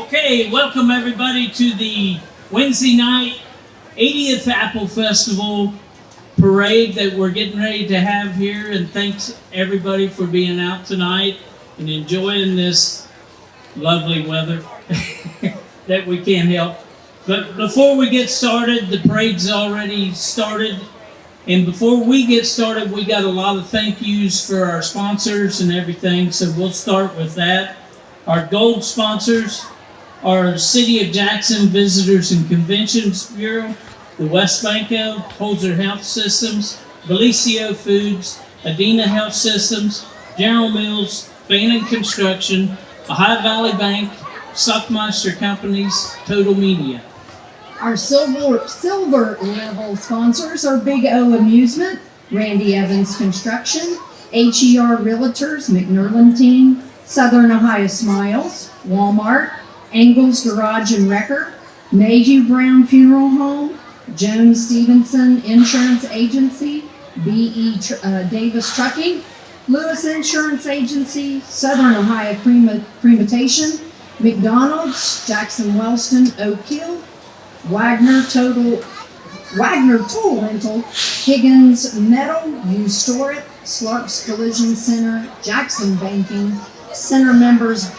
Okay, welcome everybody to the Wednesday night 80th Apple Festival parade that we're getting ready to have here, and thanks everybody for being out tonight and enjoying this lovely weather that we can't help. But before we get started, the parade's already started, and before we get started, we got a lot of thank yous for our sponsors and everything, so we'll start with that. Our gold sponsors are City of Jackson Visitors and Conventions Bureau, the West Banco, Holzer Health Systems, Belicio Foods, Adena Health Systems, General Mills, Fannin Construction, Ohio Valley Bank, Stockmeister Companies, Total Media. Our silver level sponsors are Big O Amusement, Randy Evans Construction, HER Realtors, McNerlin Team, Southern Ohio Smiles, Walmart, Angles Garage and Wrecker, Mayhew Brown Funeral Home, Jones Stevenson Insurance Agency, B.E. Davis Trucking, Lewis Insurance Agency, Southern Ohio Cremation, McDonald's, Jackson Wellston, Oak Hill, Wagner Tool Rental, Higgins Metal, U Store It, Slarks Collision Center, Jackson Banking, Center members,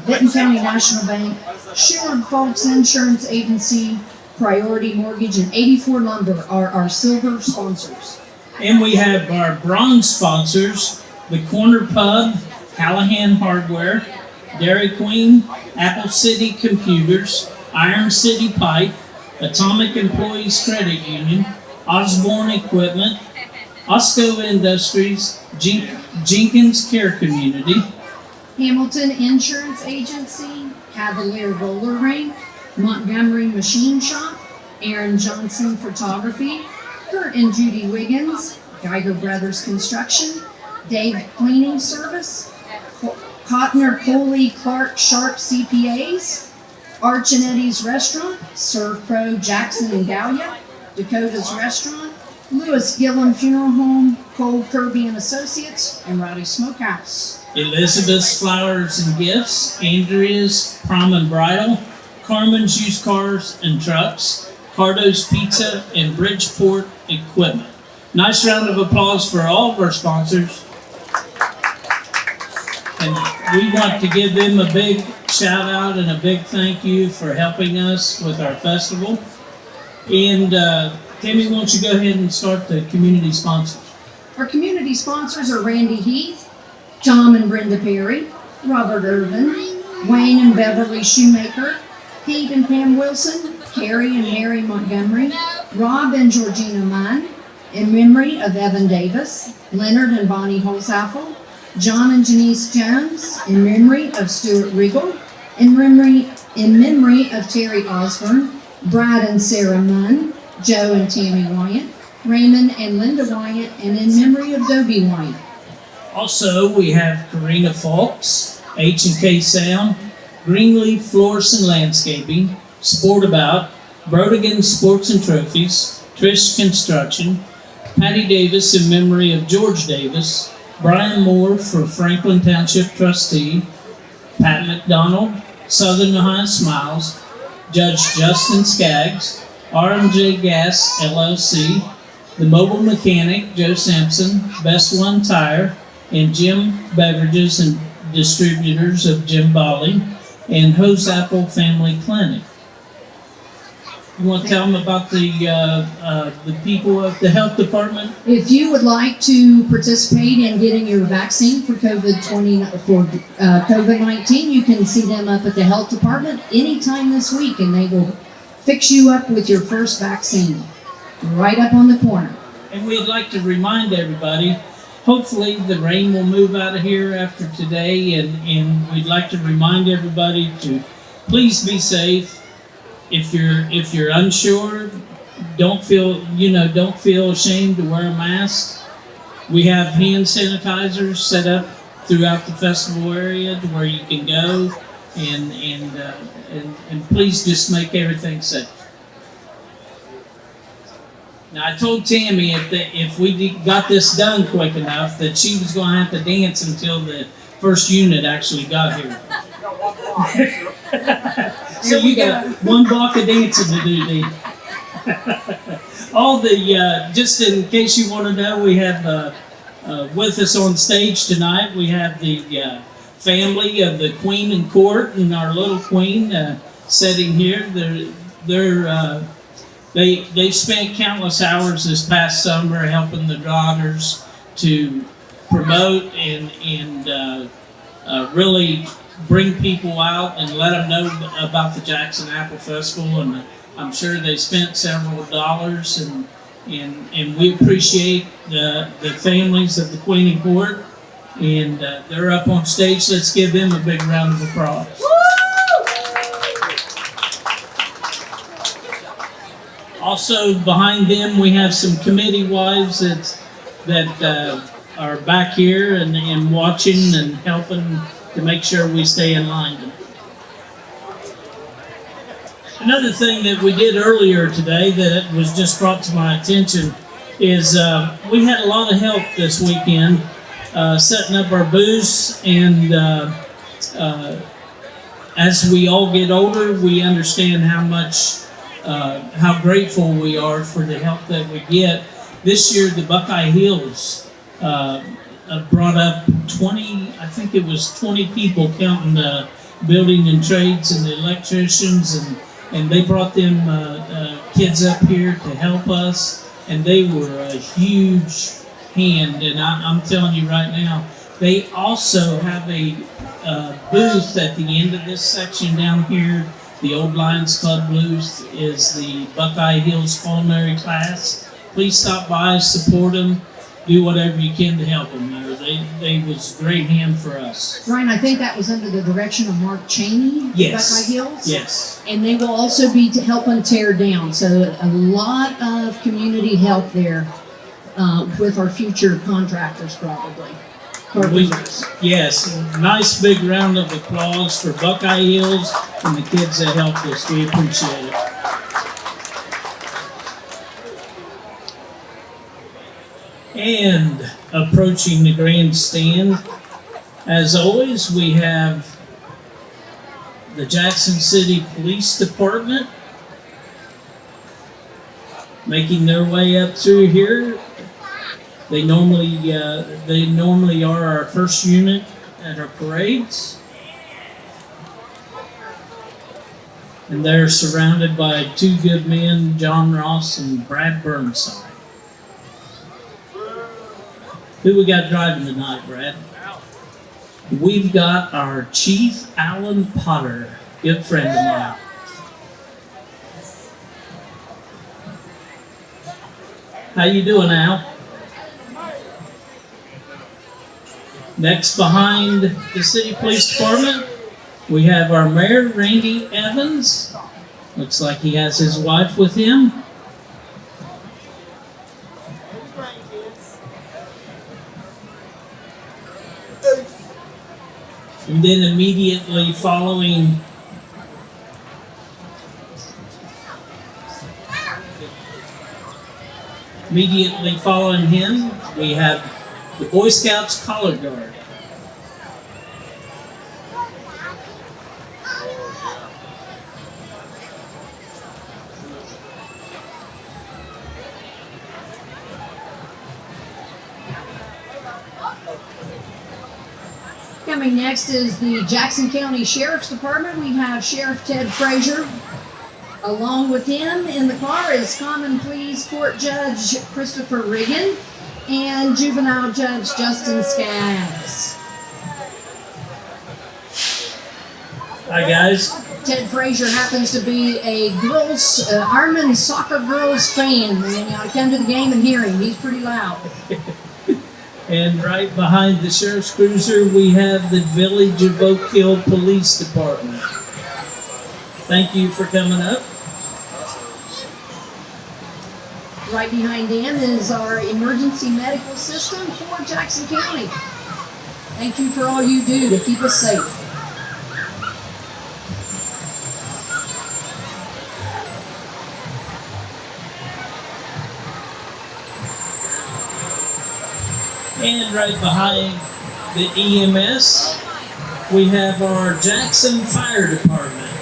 Benton County National Bank, Sherwood Folks Insurance Agency, Priority Mortgage, and 84 Lumber are our silver sponsors. And we have our bronze sponsors, the Corner Pub, Callahan Hardware, Dairy Queen, Apple City Computers, Iron City Pipe, Atomic Employees Credit Union, Osborne Equipment, Osco Industries, Jenkins Care Community, Hamilton Insurance Agency, Cavalier Roller Rink, Montgomery Machine Shop, Aaron Johnson Photography, Kurt and Judy Wiggins, Geiger Brothers Construction, Dave Cleaning Service, Cotner Coley Clark Sharp CPAs, Arch and Eddie's Restaurant, Serve Pro Jackson and Gallia, Dakota's Restaurant, Lewis Gillum Funeral Home, Cole Kirby and Associates, and Rowdy Smokehouse. Elizabeth's Flowers and Gifts, Andrea's Prom and Bridal, Carmen's Used Cars and Trucks, Cardo's Pizza, and Bridgeport Equipment. Nice round of applause for all of our sponsors. And we want to give them a big shout out and a big thank you for helping us with our festival. And Tammy, why don't you go ahead and start the community sponsors? Our community sponsors are Randy Heath, Tom and Brenda Perry, Robert Irvin, Wayne and Beverly Shoemaker, Pete and Pam Wilson, Carrie and Mary Montgomery, Rob and Georgina Munn, in memory of Evan Davis, Leonard and Bonnie Holzaffel, John and Janice Jones, in memory of Stuart Regal, in memory of Terry Osborne, Brad and Sarah Munn, Joe and Tammy Wyatt, Raymond and Linda Wyatt, and in memory of Dobie Wyatt. Also, we have Karina Falks, H&K Sound, Greenleaf Floors and Landscaping, Sportabout, Brodigan Sports and Trophies, Trish Construction, Patty Davis in memory of George Davis, Brian Moore for Franklin Township Trustee, Pat McDonald, Southern Ohio Smiles, Judge Justin Skaggs, RMJ Gas LLC, The Mobile Mechanic Joe Sampson, Best One Tire, and Jim Beverages and Distributors of Jim Bali, and Hose Apple Family Clinic. You want to tell them about the people of the health department? If you would like to participate in getting your vaccine for COVID-19, you can see them up at the health department anytime this week, and they will fix you up with your first vaccine right up on the corner. And we'd like to remind everybody, hopefully the rain will move out of here after today, and we'd like to remind everybody to please be safe. If you're unsure, don't feel ashamed to wear a mask. We have hand sanitizers set up throughout the festival area to where you can go, and please just make everything safe. Now, I told Tammy if we got this done quick enough that she was going to have to dance until the first unit actually got here. So you got one block of dancing to do, Dee. All the, just in case you want to know, we have with us on stage tonight, we have the family of the Queen and Court and our little Queen sitting here. They've spent countless hours this past summer helping the daughters to promote and really bring people out and let them know about the Jackson Apple Festival. And I'm sure they spent several dollars, and we appreciate the families of the Queen and Court. And they're up on stage. Let's give them a big round of applause. Also behind them, we have some committee wives that are back here and watching and helping to make sure we stay in line. Another thing that we did earlier today that was just brought to my attention is we had a lot of help this weekend setting up our booths, and as we all get older, we understand how grateful we are for the help that we get. This year, the Buckeye Hills brought up 20, I think it was 20 people, counting the building and trades and the electricians, and they brought them kids up here to help us, and they were a huge hand. And I'm telling you right now, they also have a booth at the end of this section down here. The Old Lions Club booth is the Buckeye Hills culinary class. Please stop by, support them, do whatever you can to help them. They was a great hand for us. Ryan, I think that was under the direction of Mark Cheney, Yes. Buckeye Hills. Yes. And they will also be helping tear down. So a lot of community help there with our future contractors, probably. Yes, nice big round of applause for Buckeye Hills and the kids that helped us. We appreciate it. And approaching the grandstand, as always, we have the Jackson City Police Department making their way up through here. They normally are our first unit at our parades, and they're surrounded by two good men, John Ross and Brad Burnside. Who we got driving tonight, Brad? We've got our Chief Alan Potter, good friend of mine. How you doing, Al? Next, behind the City Police Department, we have our Mayor, Randy Evans. Looks like he has his wife with him. And then immediately following him, we have the Boy Scouts Color Guard. Coming next is the Jackson County Sheriff's Department. We have Sheriff Ted Frazier. Along with him in the car is Common Pleas Court Judge Christopher Riggin and Juvenile Judge Justin Skaggs. Hi, guys. Ted Frazier happens to be a Ironman soccer girls fan. And you ought to come to the game and hear him. He's pretty loud. And right behind the Sheriff's Cruiser, we have the Village of Oak Hill Police Department. Thank you for coming up. Right behind them is our emergency medical system for Jackson County. Thank you for all you do to keep us safe. And right behind the EMS we have our Jackson Fire Department.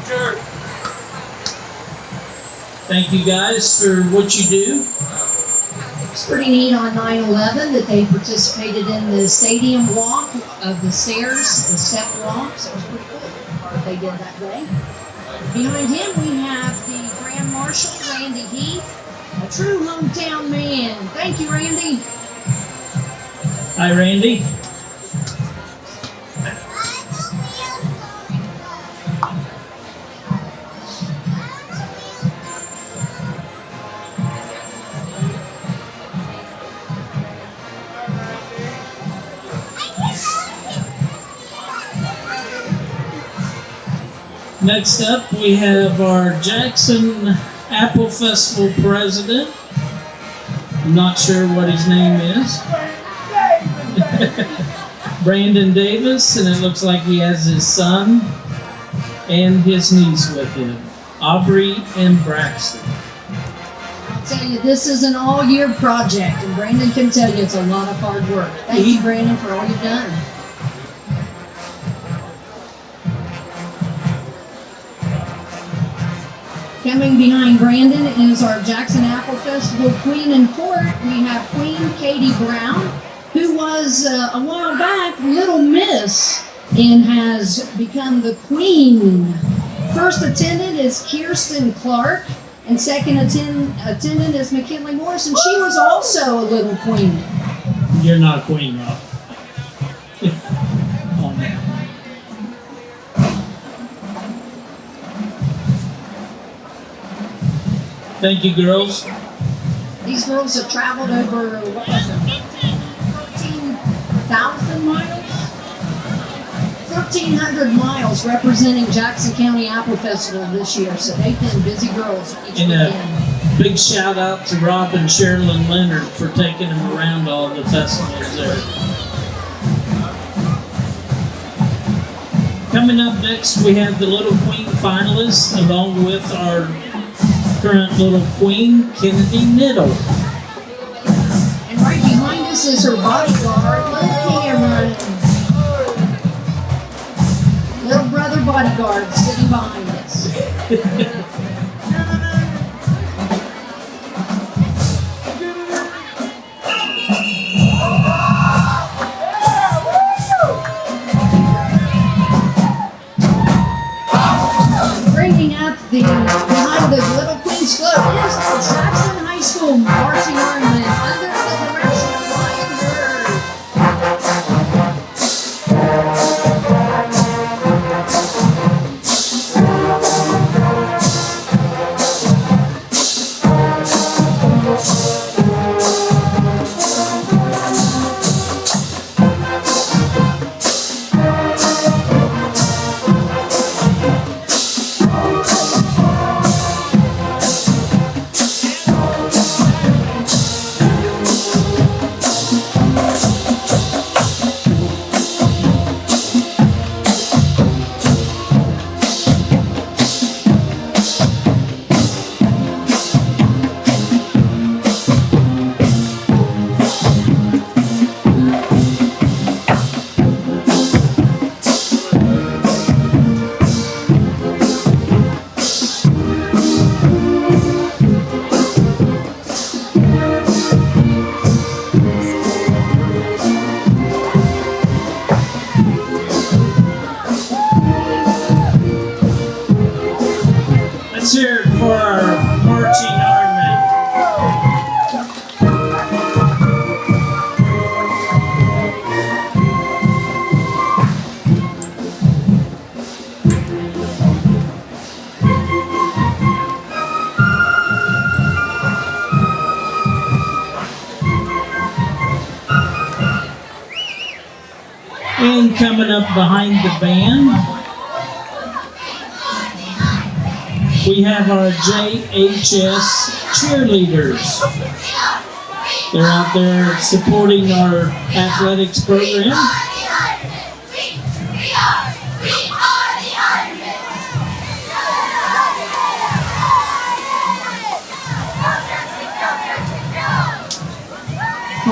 Sure. Thank you guys for what you do. It's pretty neat on 9/11 that they participated in the stadium walk of the stairs, the step walk. So it was pretty cool what they did that day. Behind him, we have the Grand Marshal, Randy Heath, a true hometown man. Thank you, Randy. Hi, Randy. Next up, we have our Jackson Apple Festival president. I'm not sure what his name is. Brandon Davis, and it looks like he has his son and his niece with him, Aubrey and Braxton. I'll tell you, this is an all-year project, and Brandon can tell you it's a lot of hard work. Thank you, Brandon, for all you've done. Coming behind Brandon is our Jackson Apple Festival Queen in Court. We have Queen Katie Brown, who was a while back Little Miss and has become the Queen. First attendant is Kirsten Clark, and second attendant is McKinley Morris, and she was also a little queen. You're not Queen, Rob. Oh, man. Thank you, girls. These girls have traveled over, what was it, 13,000 miles? 1,300 miles representing Jackson County Apple Festival this year, so they've been busy girls each And weekend. big shout out to Rob and Sherilyn Leonard for taking them around all the festivals there. Coming up next, we have the Little Queen finalists, along with our current Little Queen, Kennedy Niddle. And right behind us is her bodyguard, Little Cameron. Little brother bodyguard sitting behind us. Bringing up behind the Little Queen's float is the Jackson High School marching army under the direction of Ryan Bird. Let's hear it for our marching army. And coming up behind the band, we have our JHS cheerleaders. They're out there supporting our athletics program.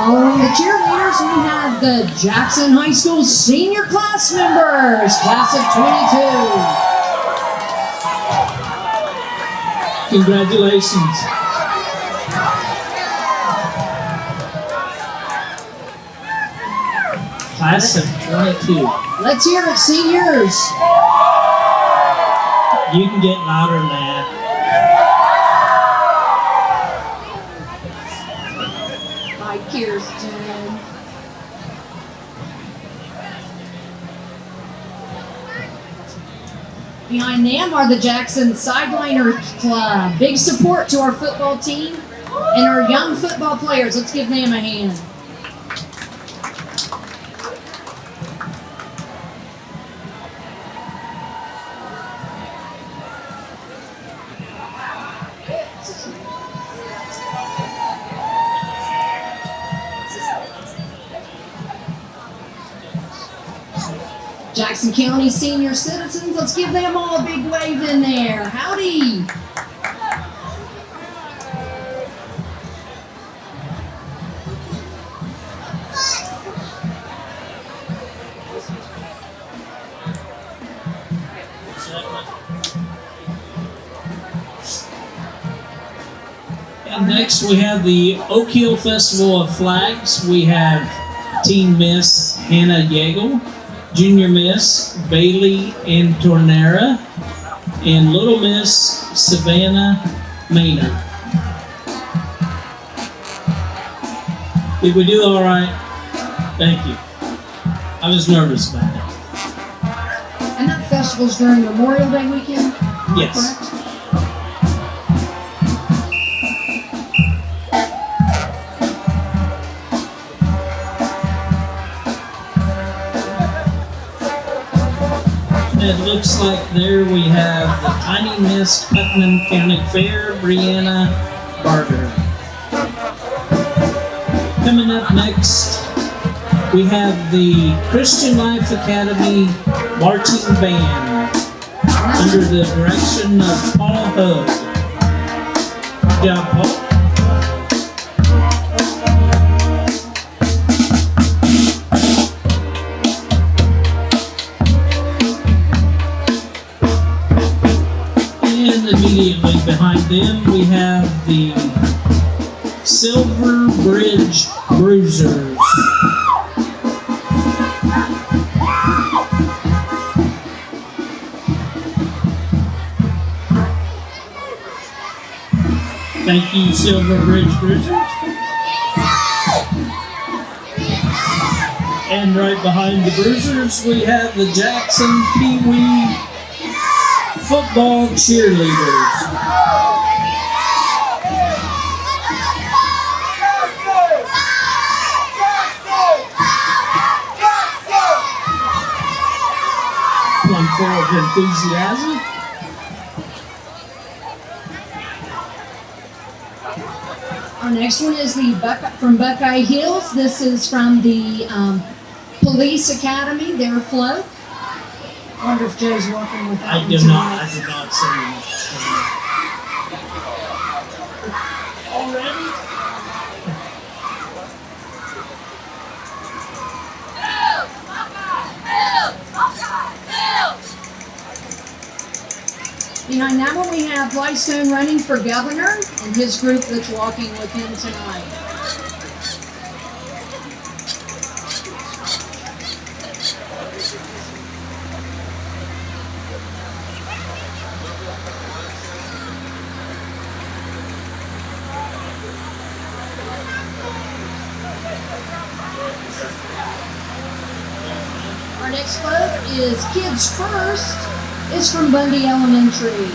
Following the cheerleaders, we have the Jackson High School senior class members, class of 22. Congratulations. Class of 22. Let's hear it, seniors. You can get louder than that. Hi, Kirsten. Behind them are the Jackson Sideliner Club. Big support to our football team and our young football players. Let's give them a hand. Jackson County senior citizens, let's give them all a big wave in there. Howdy. And next we have the Oak Hill Festival of Flags. We have Teen Miss Hannah Yeagle, Junior Miss Bailey Antornera, and Little Miss Savannah Maynard. Did we do all right? Thank you. I was nervous about that. And that festival's during Memorial Day weekend? Yes. Correct? It looks like there we have the Tiny Miss Putnam County Fair, Brianna Barger. Coming up next, we have the Christian Life Academy Marching Band under the direction of Paul Hug. Good job, Paul. And immediately behind them, we have the Silver Bridge Bruisers. Thank you, Silver Bridge Bruisers. And right behind the Bruisers, we have the Jackson Pee Wee Football Cheerleaders. One full of enthusiasm. Our next one is the from Buckeye Hills. This is from the Police Academy, their float. I wonder if Joe's working with that I one did tonight. not say that. Already? Behind that one, we have Lifestone running for governor and his group that's walking with him tonight. Our next float is Kids First. It's from Bundy Elementary.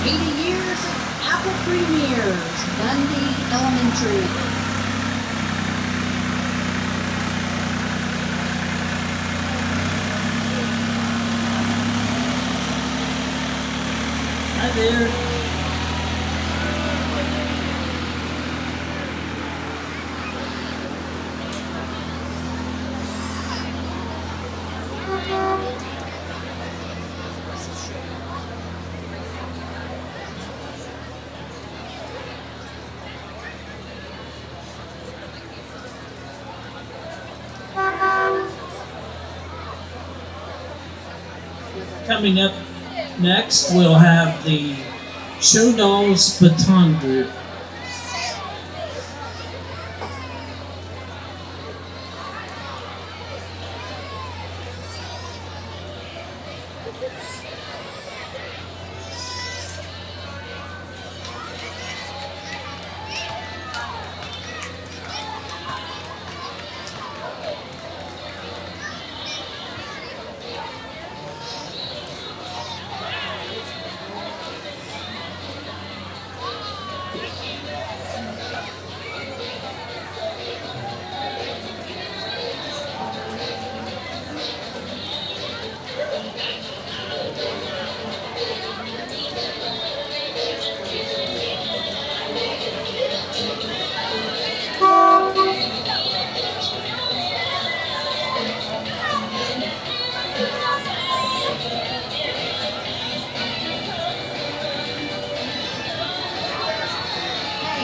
80 years of Apple Premiers, Bundy Elementary. Hi there. coming up next, we'll have the SOS Baton Group.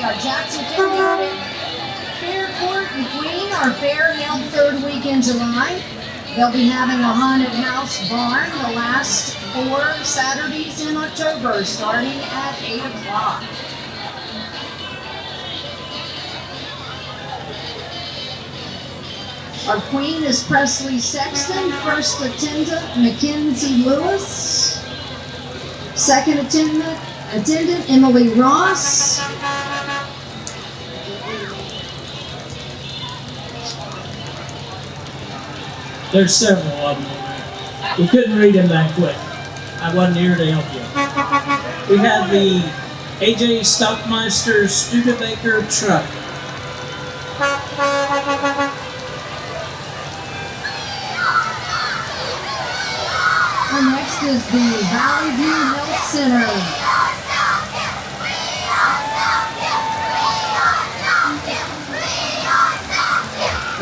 Our Jackson County Fair Court and Queen, our fair held third week in July. They'll be having a haunted house barn the last 4 Saturdays in October, starting at 8 o'clock. Our Queen is Presley Sexton, first attendant Mackenzie Lewis, second attendant Emily Ross, There's several of them on there. We couldn't read them that quick. I wasn't here to help you. We have the AJ Stockmeister Studebaker truck. and next is the Valley View Health Center.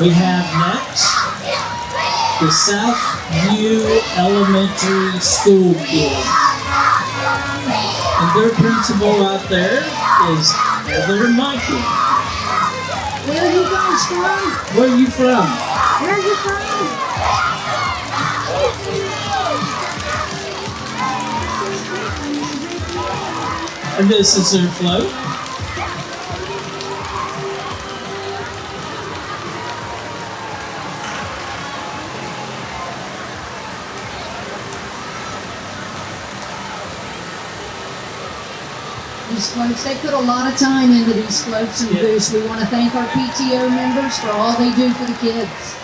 We have next the Southview Elementary School kids. And their principal out there is Heather Mikey. Where are you guys from? Where are you from? Where are you from? And this is their float. These floats, they put a lot of time into these floats and booths. We want to thank our PTO members for all they do for the kids.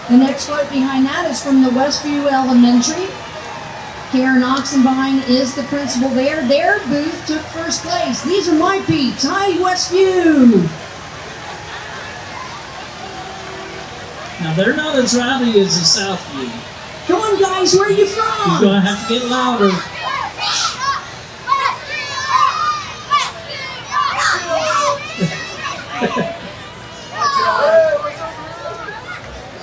The next float behind that is from the Westview Elementary. Karen Oxenbein is the principal there. Their booth took first place. These are my peeps. Hi, Westview. Now they're not as rowdy as the Southview. Come on, guys, where are you from? You're gonna have to get louder.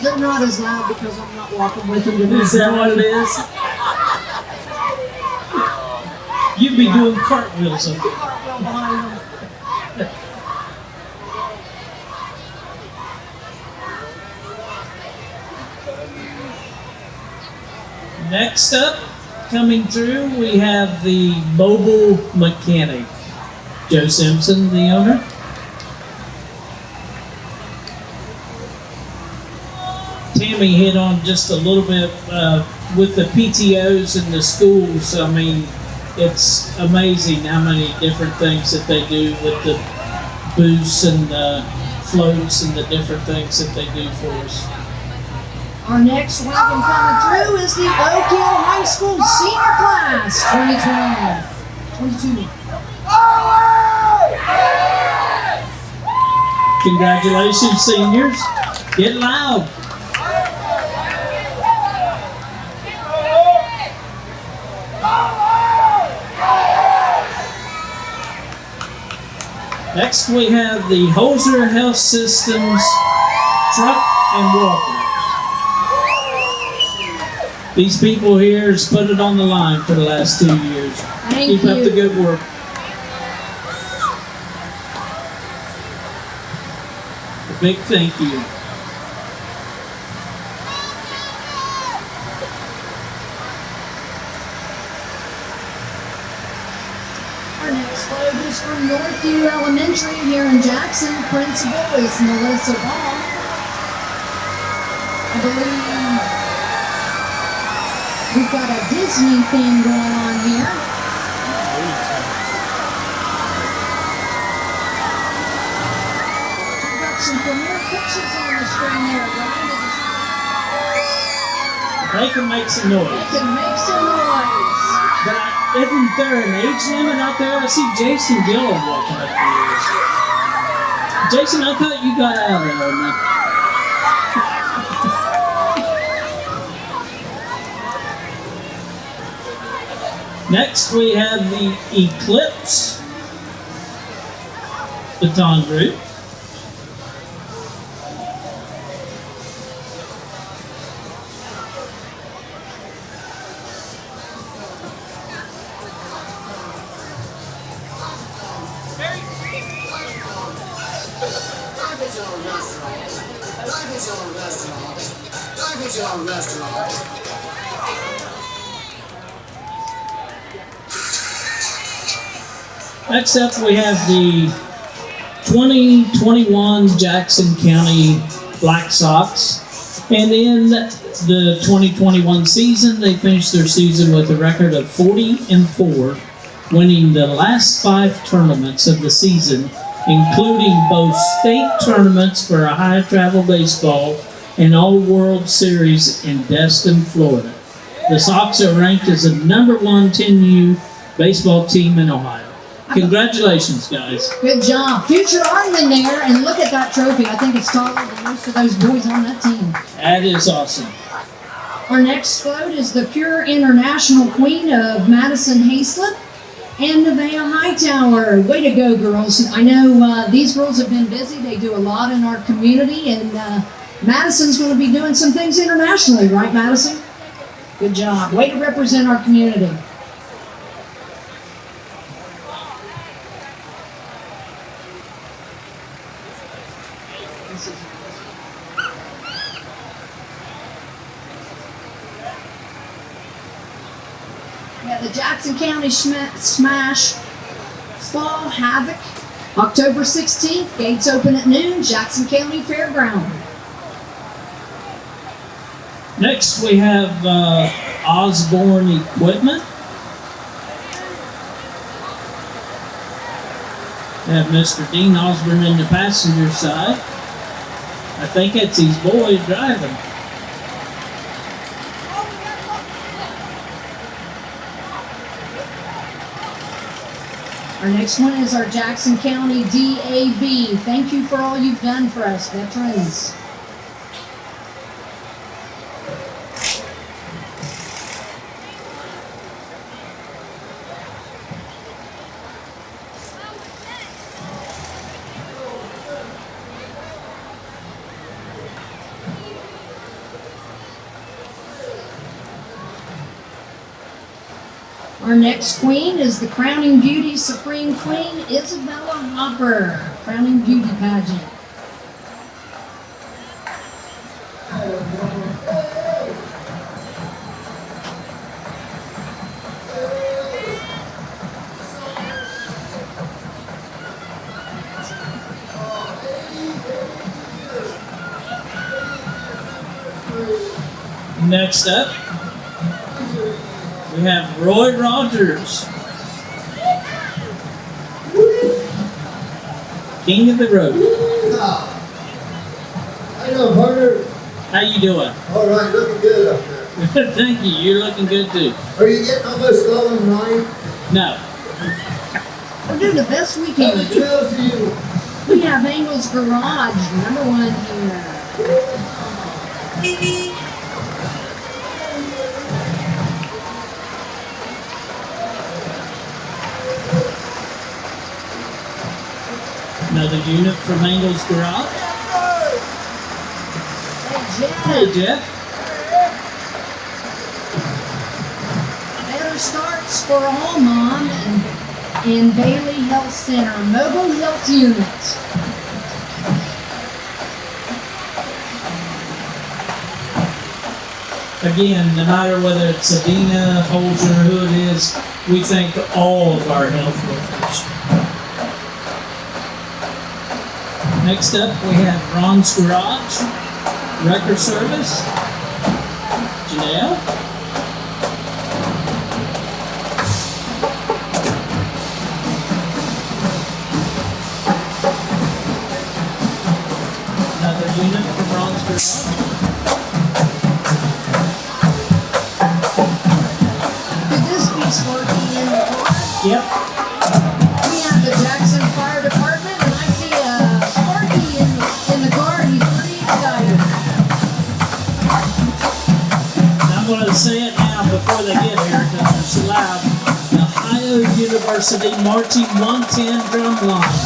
They're not as loud because I'm not walking with them. To Is that what it is? You'd be doing cartwheels up there. Cartwheel behind them. Next up, coming through, we have the mobile mechanic. Joe Simpson, the owner. Tammy hit on just a little bit with the PTOs and the schools. I mean, it's amazing how many different things that they do with the booths and the floats and the different things that they do for us. Our next wagon coming through is the Oak Hill High School Senior Class 2012. 22. Congratulations, seniors. Get loud. Next, we have the Hoser Health Systems truck and walkers. These people here has put it on the line for the last 2 years. Thank Keep you. up the good work. A big thank you. from Northview Elementary here in Jackson. Principal is Melissa Ball. I believe we've got a Disney theme going on here. We've got some premiere pictures on the screen there, Brian. They can make some noise. They can make some noise. But isn't there an age limit out there? I see Jason Gillum walking up here. Jason, I thought you got out of there. Next, we have the Eclipse Baton Group. Next up, we have the 2021 Jackson County Black Sox. And in the 2021 season, they finished their season with a record of 40-4, winning the last 5 tournaments of the season, including both state tournaments for a high travel baseball and all World Series in Destin, Florida. The Sox are ranked as the #1 10U baseball team in Ohio. Congratulations, guys. Good job. Future Armman there, and look at that trophy. I think it's taller than most of those boys on that team. That is awesome. Our next float is the Pure International Queen of Madison Hayslip and Nevaeh Hightower. Way to go, girls. I know these girls have been busy. They do a lot in our community, and Madison's going to be doing some things internationally, right, Madison? Good job. Way to represent our community. We have the Jackson County Smash Fall Havoc, October 16th. Gates open at noon, Jackson County Fairground. Next, we have Osborne Equipment. We have Mr. Dean Osborne in the passenger side. I think it's his boy driving. Our next one is our Jackson County DAV. Thank you for all you've done for us, veterans. Our next queen is the Crowning Beauty Supreme Queen, Isabella Hopper. Crowning Beauty pageant. Next up, we have Roy Rogers, King of the Road. How you doing, partner? How you doing? All right, looking good up there. Thank you. You're looking good too. Are you getting almost going, Ryan? No. We're doing the best we How can. the trail to you? We have Mangle's Garage, #1 here. Another unit from Mangle's Garage. Hey, Hey, Jeff. Better starts for all, Mom, and Bailey Health Center, mobile health unit. Again, no matter whether it's Adina, Holzer, who it is, we thank all of our health workers. Next up, we have Ron's Garage, Record Service, Janelle. Another unit from Ron's Garage. Could this be Sparky in the car? Yep. We have the Jackson Fire Department, and I see Sparky in the car, and he's pretty excited. I'm going to say it now before they get here because they're so loud. The Ohio University Marching 110 drum line.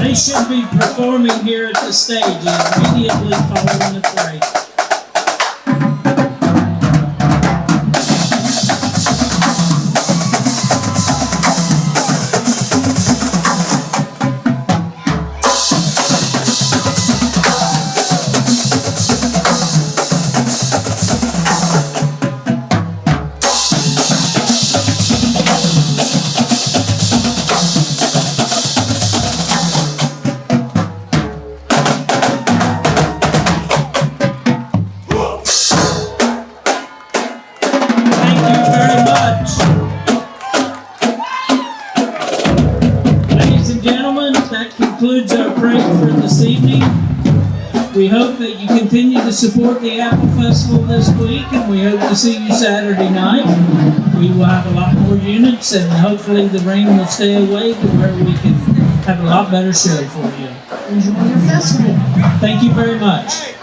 They should be performing here at the stage immediately following the parade. That concludes our parade for this evening. We hope that you continue to support the Apple Festival this week, and we hope to see you Saturday night. We will have a lot more units, and hopefully the rain will stay away to where we can have a lot better show for you. Enjoy your festival. Thank you very much.